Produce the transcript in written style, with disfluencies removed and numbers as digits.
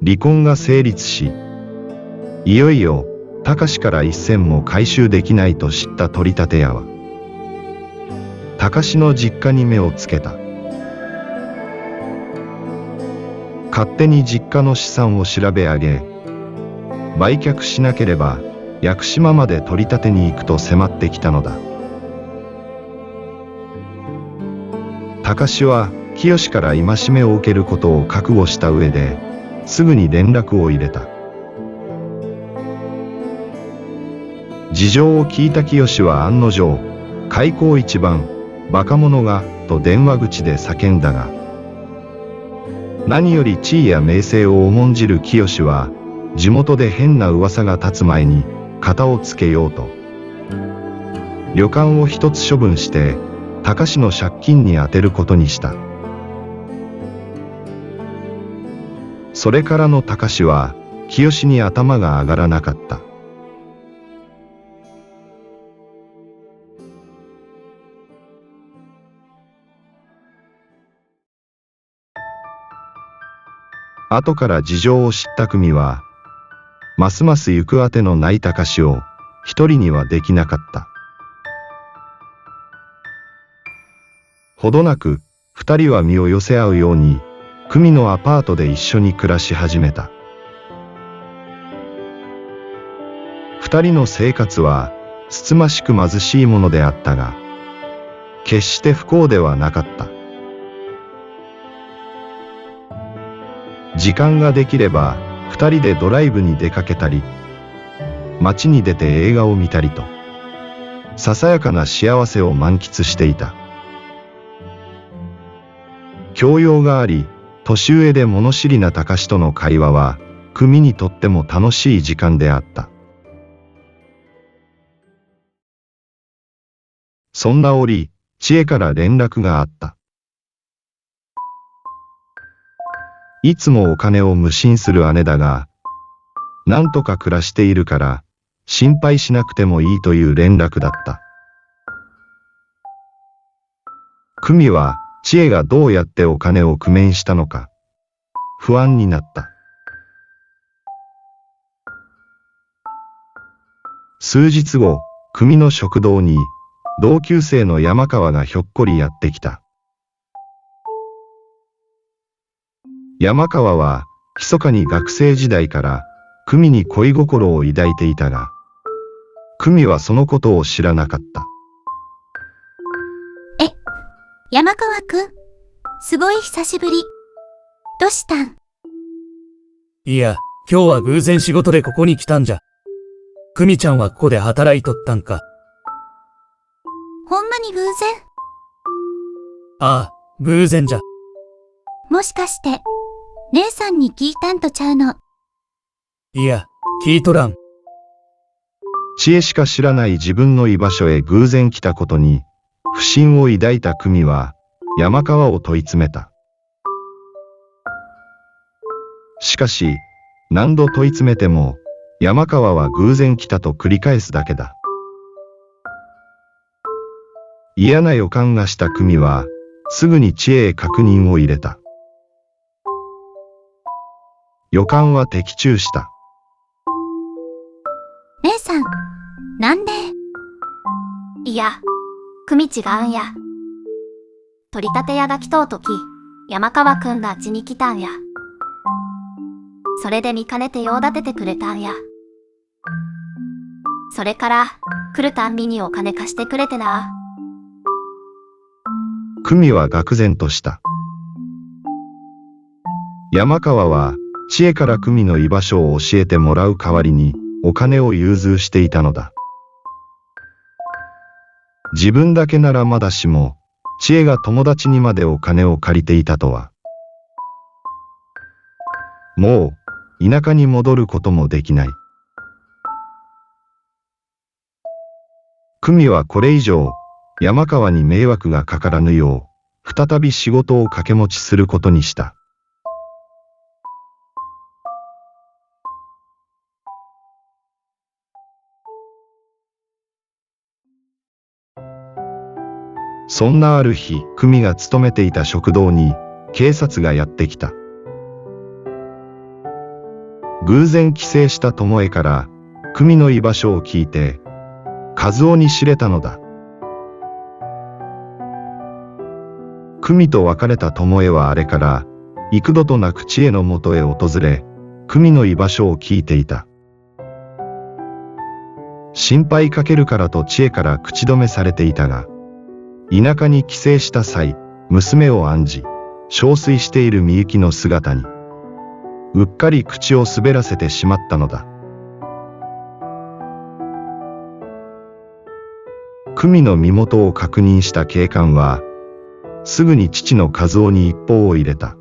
離婚が成立し、いよいよ高志から一銭も回収できないと知った取り立て屋は、高志の実家に目をつけた。勝手に実家の資産を調べ上げ、売却しなければ屋久島まで取り立てに行くと迫ってきたのだ。高志は清から戒めを受けることを覚悟した上で、すぐに連絡を入れた。事情を聞いた清は案の定、開口一番、バカ者が、と電話口で叫んだが、何より地位や名声を重んじる清は、地元で変な噂が立つ前に、片をつけようと。旅館を一つ処分して、高志の借金に充てることにした。それからの高志は、清に頭が上がらなかった。後から事情を知った久美は、ますます行くあてのない高志を一人にはできなかった。ほどなく二人は身を寄せ合うように久美のアパートで一緒に暮らし始めた。二人の生活はつつましく貧しいものであったが、決して不幸ではなかった。時間ができれば二人でドライブに出かけたり、街に出て映画を見たりと、ささやかな幸せを満喫していた。教養があり、年上で物知りな高志との会話は、久美にとっても楽しい時間であった。そんな折、千恵から連絡があった。いつもお金を無心する姉だが、なんとか暮らしているから、心配しなくてもいいという連絡だった。久美は、千恵がどうやってお金を工面したのか、不安になった。数日後、久美の食堂に、同級生の山川がひょっこりやってきた。山川は、密かに学生時代から、久美に恋心を抱いていたが、久美はそのことを知らなかった。山川くん、すごい久しぶり。どうしたん？いや、今日は偶然仕事でここに来たんじゃ。久美ちゃんはここで働いとったんか。ほんまに偶然？ああ、偶然じゃ。もしかして、姉さんに聞いたんとちゃうの？いや、聞いとらん。千恵しか知らない自分の居場所へ偶然来たことに、不審を抱いた久美は、山川を問い詰めた。しかし、何度問い詰めても、山川は偶然来たと繰り返すだけだ。嫌な予感がした久美は、すぐに千恵へ確認を入れた。予感は的中した。姉さん、なんで？いや、久美違うんや。取り立て屋が来とうとき、山川くんがあっちに来たんや。それで見かねて用立ててくれたんや。それから、来るたんびにお金貸してくれてな。久美は愕然とした。山川は、千恵から久美の居場所を教えてもらう代わりに、お金を融通していたのだ。自分だけならまだしも、千恵が友達にまでお金を借りていたとは。もう、田舎に戻ることもできない。久美はこれ以上、山川に迷惑がかからぬよう、再び仕事を掛け持ちすることにした。そんなある日、久美が勤めていた食堂に、警察がやってきた。偶然帰省した巴から、久美の居場所を聞いて、和夫に知れたのだ。久美と別れた巴はあれから、幾度となく千恵のもとへ訪れ、久美の居場所を聞いていた。心配かけるからと千恵から口止めされていたが、田舎に帰省した際、娘を案じ、憔悴しているみゆきの姿に、うっかり口を滑らせてしまったのだ。久美の身元を確認した警官は、すぐに父の和夫に一報を入れた。